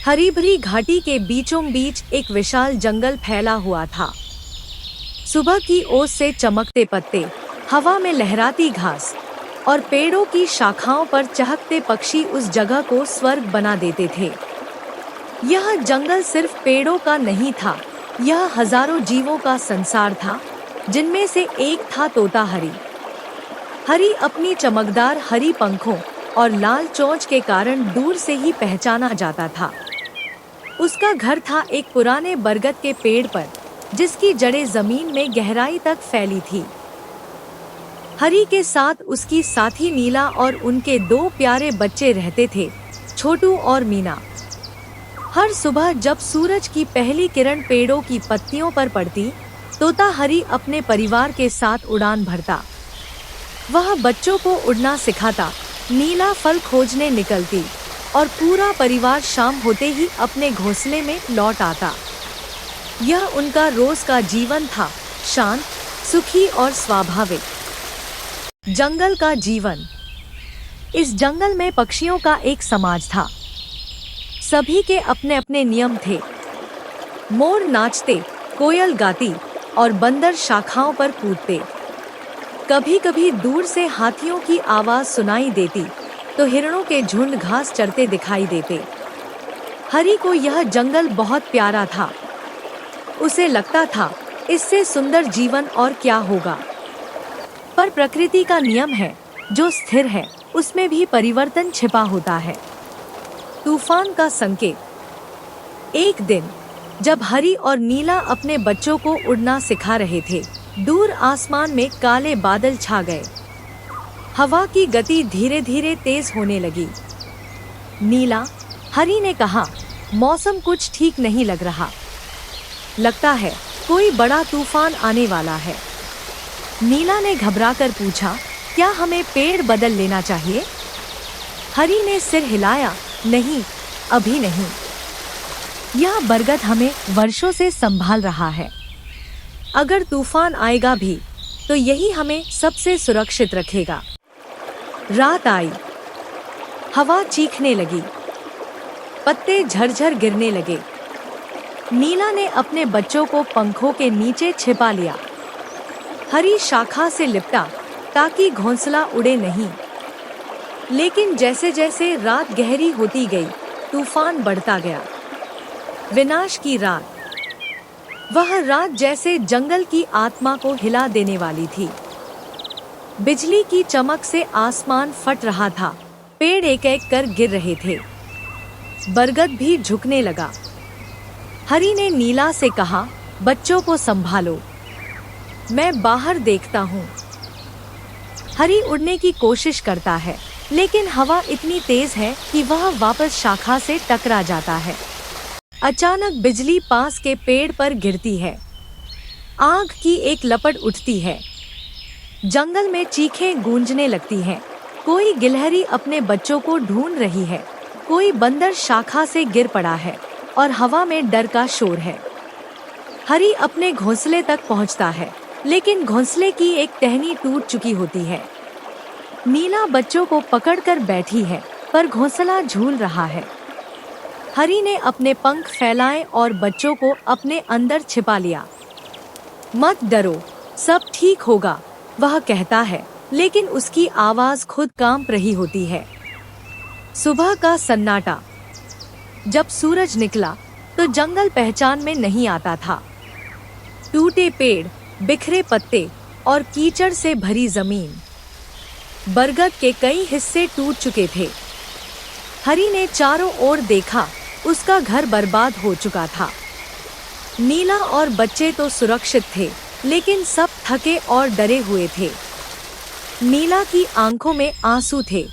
हरी भरी घाटी के बीचों बीच एक विशाल जंगल फैला हुआ था। सुबह की ओस से चमकते पत्ते, हवा में लहराती घास और पेड़ों की शाखाओं पर चहकते पक्षी उस जगह को स्वर्ग बना देते थे। यह जंगल सिर्फ पेड़ों का नहीं था, यह हजारों जीवों का संसार था, जिनमें से एक था तोता हरी। हरी अपनी चमकदार हरी पंखों और लाल चोंच के कारण दूर से ही पहचाना जाता था। उसका घर था एक पुराने बरगद के पेड़ पर, जिसकी जड़ें जमीन में गहराई तक फैली थी। हरी के साथ उसकी साथी नीला और उनके 2 प्यारे बच्चे रहते थे, छोटू और मीना। हर सुबह जब सूरज की पहली किरण पेड़ों की पत्तियों पर पड़ती, तोता हरी अपने परिवार के साथ उड़ान भरता। वह बच्चों को उड़ना सिखाता, नीला फल खोजने निकलती और पूरा परिवार शाम होते ही अपने घोंसले में लौट आता। यह उनका रोज का जीवन था, शांत, सुखी और स्वाभाविक। जंगल का जीवन। इस जंगल में पक्षियों का एक समाज था। सभी के अपने अपने नियम थे। मोर नाचते, कोयल गाती और बंदर शाखाओं पर कूदते। कभी कभी दूर से हाथियों की आवाज सुनाई देती तो हिरणों के झुंड घास चरते दिखाई देते। हरी को यह जंगल बहुत प्यारा था। उसे लगता था, इससे सुंदर जीवन और क्या होगा। पर प्रकृति का नियम है, जो स्थिर है उसमें भी परिवर्तन छिपा होता है। तूफान का संकेत। एक दिन जब हरी और नीला अपने बच्चों को उड़ना सिखा रहे थे, दूर आसमान में काले बादल छा गए। हवा की गति धीरे धीरे तेज होने लगी। नीला, हरी ने कहा, मौसम कुछ ठीक नहीं लग रहा। लगता है कोई बड़ा तूफान आने वाला है। नीला ने घबराकर पूछा, क्या हमें पेड़ बदल लेना चाहिए? हरी ने सिर हिलाया, नहीं, अभी नहीं। यह बरगद हमें वर्षों से संभाल रहा है। अगर तूफान आएगा भी तो यही हमें सबसे सुरक्षित रखेगा। रात आई। हवा चीखने लगी, पत्ते झरझर गिरने लगे। नीला ने अपने बच्चों को पंखों के नीचे छिपा लिया। हरी शाखा से लिपटा ताकि घोंसला उड़े नहीं। लेकिन जैसे जैसे रात गहरी होती गई, तूफान बढ़ता गया। विनाश की रात। वह रात जैसे जंगल की आत्मा को हिला देने वाली थी। बिजली की चमक से आसमान फट रहा था, पेड़ एक एक कर गिर रहे थे। बरगद भी झुकने लगा। हरी ने नीला से कहा, बच्चों को संभालो, मैं बाहर देखता हूँ। हरी उड़ने की कोशिश करता है, लेकिन हवा इतनी तेज है कि वह वापस शाखा से टकरा जाता है। अचानक बिजली पास के पेड़ पर गिरती है। आग की एक लपट उठती है। जंगल में चीखें गूंजने लगती हैं। कोई गिलहरी अपने बच्चों को ढूंढ रही है, कोई बंदर शाखा से गिर पड़ा है और हवा में डर का शोर है। हरी अपने घोंसले तक पहुंचता है, लेकिन घोंसले की एक टहनी टूट चुकी होती है। नीला बच्चों को पकड़कर बैठी है, पर घोंसला झूल रहा है। हरी ने अपने पंख फैलाए और बच्चों को अपने अंदर छिपा लिया। मत डरो, सब ठीक होगा, वह कहता है, लेकिन उसकी आवाज खुद कांप रही होती है। सुबह का सन्नाटा। जब सूरज निकला तो जंगल पहचान में नहीं आता था। टूटे पेड़, बिखरे पत्ते और कीचड़ से भरी जमीन। बरगद के कई हिस्से टूट चुके थे। हरी ने चारों ओर देखा, उसका घर बर्बाद हो चुका था। नीला और बच्चे तो सुरक्षित थे, लेकिन सब थके और डरे हुए थे। नीला की आंखों में आंसू थे।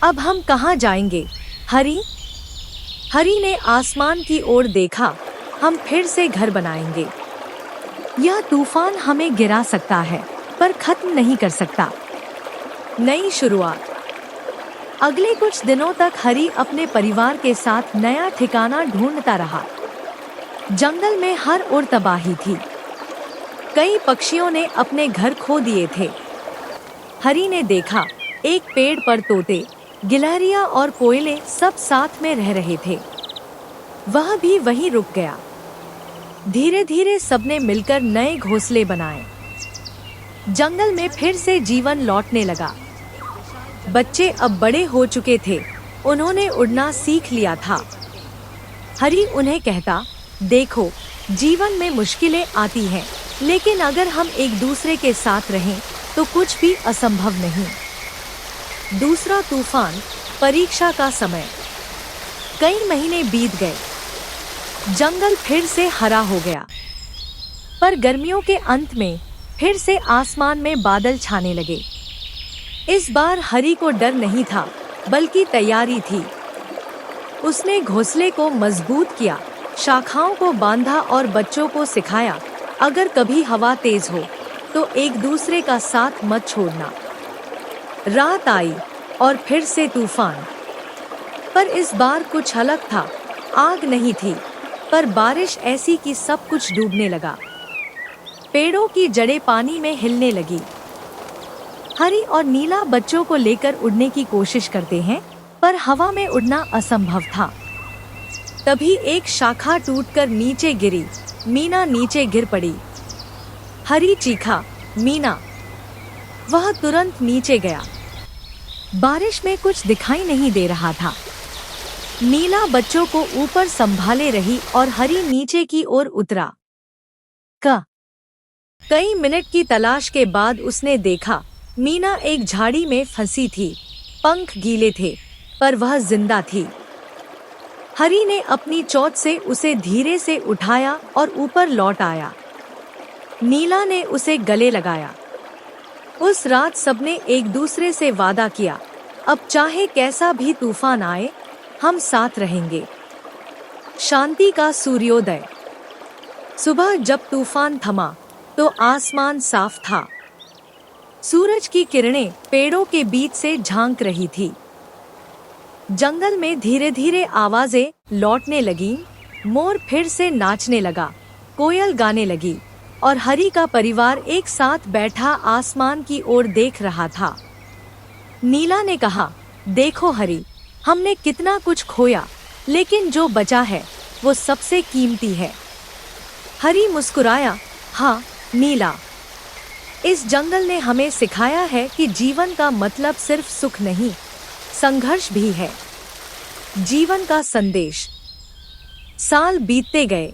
अब हम कहाँ जाएंगे, हरी? हरी ने आसमान की ओर देखा, हम फिर से घर बनाएंगे। यह तूफान हमें गिरा सकता है, पर खत्म नहीं कर सकता। नई शुरुआत। अगले कुछ दिनों तक हरी अपने परिवार के साथ नया ठिकाना ढूंढता रहा। जंगल में हर ओर तबाही थी। कई पक्षियों ने अपने घर खो दिए थे। हरी ने देखा, एक पेड़ पर तोते, गिलहरियां और कोयले सब साथ में रह रहे थे। वह भी वहीं रुक गया। धीरे धीरे सबने मिलकर नए घोंसले बनाए। जंगल में फिर से जीवन लौटने लगा। बच्चे अब बड़े हो चुके थे, उन्होंने उड़ना सीख लिया था। हरी उन्हें कहता, देखो, जीवन में मुश्किलें आती हैं, लेकिन अगर हम एक दूसरे के साथ रहें तो कुछ भी असंभव नहीं। दूसरा तूफान, परीक्षा का समय। कई महीने बीत गए। जंगल फिर से हरा हो गया, पर गर्मियों के अंत में फिर से आसमान में बादल छाने लगे। इस बार हरी को डर नहीं था, बल्कि तैयारी थी। उसने घोंसले को मजबूत किया, शाखाओं को बांधा और बच्चों को सिखाया, अगर कभी हवा तेज हो तो एक दूसरे का साथ मत छोड़ना। रात आई और फिर से तूफान, पर इस बार कुछ अलग था। आग नहीं थी, पर बारिश ऐसी कि सब कुछ डूबने लगा। पेड़ों की जड़ें पानी में हिलने लगी। हरी और नीला बच्चों को लेकर उड़ने की कोशिश करते हैं, पर हवा में उड़ना असंभव था। तभी एक शाखा टूटकर नीचे गिरी। मीना नीचे गिर पड़ी। हरी चीखा, मीना! वह तुरंत नीचे गया। बारिश में कुछ दिखाई नहीं दे रहा था। नीला बच्चों को ऊपर संभाले रही और हरी नीचे की ओर उतरा। कई मिनट की तलाश के बाद उसने देखा, मीना एक झाड़ी में फंसी थी। पंख गीले थे, पर वह जिंदा थी। हरी ने अपनी चोंच से उसे धीरे से उठाया और ऊपर लौट आया। नीला ने उसे गले लगाया। उस रात सबने एक दूसरे से वादा किया, अब चाहे कैसा भी तूफान आए, हम साथ रहेंगे। शांति का सूर्योदय। सुबह जब तूफान थमा तो आसमान साफ था। सूरज की किरणें पेड़ों के बीच से झांक रही थी। जंगल में धीरे धीरे आवाजें लौटने लगीं। मोर फिर से नाचने लगा, कोयल गाने लगी और हरी का परिवार एक साथ बैठा आसमान की ओर देख रहा था। नीला ने कहा, देखो हरी, हमने कितना कुछ खोया, लेकिन जो बचा है वो सबसे कीमती है। हरी मुस्कुराया, हाँ नीला, इस जंगल ने हमें सिखाया है कि जीवन का मतलब सिर्फ सुख नहीं, संघर्ष भी है। जीवन का संदेश। साल बीतते गए।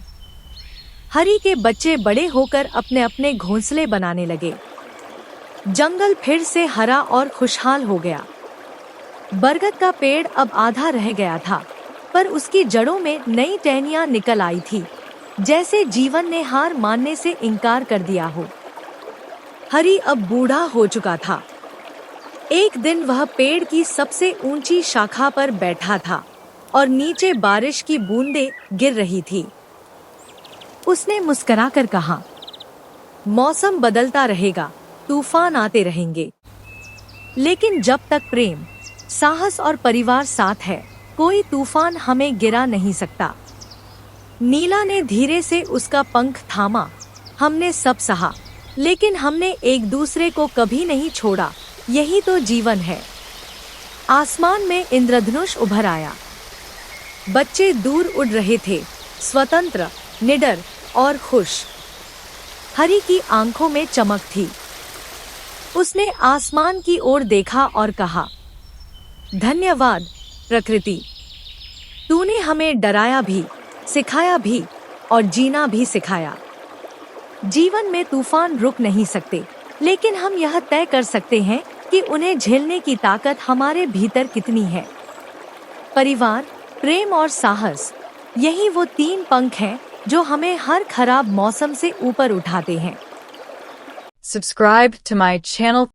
हरी के बच्चे बड़े होकर अपने अपने घोंसले बनाने लगे। जंगल फिर से हरा और खुशहाल हो गया। बरगद का पेड़ अब आधा रह गया था, पर उसकी जड़ों में नई टहनियां निकल आई थी, जैसे जीवन ने हार मानने से इनकार कर दिया हो। हरी अब बूढ़ा हो चुका था। एक दिन वह पेड़ की सबसे ऊंची शाखा पर बैठा था और नीचे बारिश की बूंदें गिर रही थी। उसने मुस्कुराकर कहा, मौसम बदलता रहेगा, तूफान आते रहेंगे, लेकिन जब तक प्रेम, साहस और परिवार साथ है, कोई तूफान हमें गिरा नहीं सकता। नीला ने धीरे से उसका पंख थामा। हमने सब सहा, लेकिन हमने एक दूसरे को कभी नहीं छोड़ा। यही तो जीवन है। आसमान में इंद्रधनुष उभर आया। बच्चे दूर उड़ रहे थे, स्वतंत्र, निडर और खुश। हरी की आंखों में चमक थी। उसने आसमान की ओर देखा और कहा, धन्यवाद प्रकृति, तूने हमें डराया भी, सिखाया भी और जीना भी सिखाया। जीवन में तूफान रुक नहीं सकते, लेकिन हम यह तय कर सकते हैं कि उन्हें झेलने की ताकत हमारे भीतर कितनी है। परिवार, प्रेम और साहस, यही वो 3 पंख हैं जो हमें हर खराब मौसम से ऊपर उठाते हैं। Subscribe to my channel.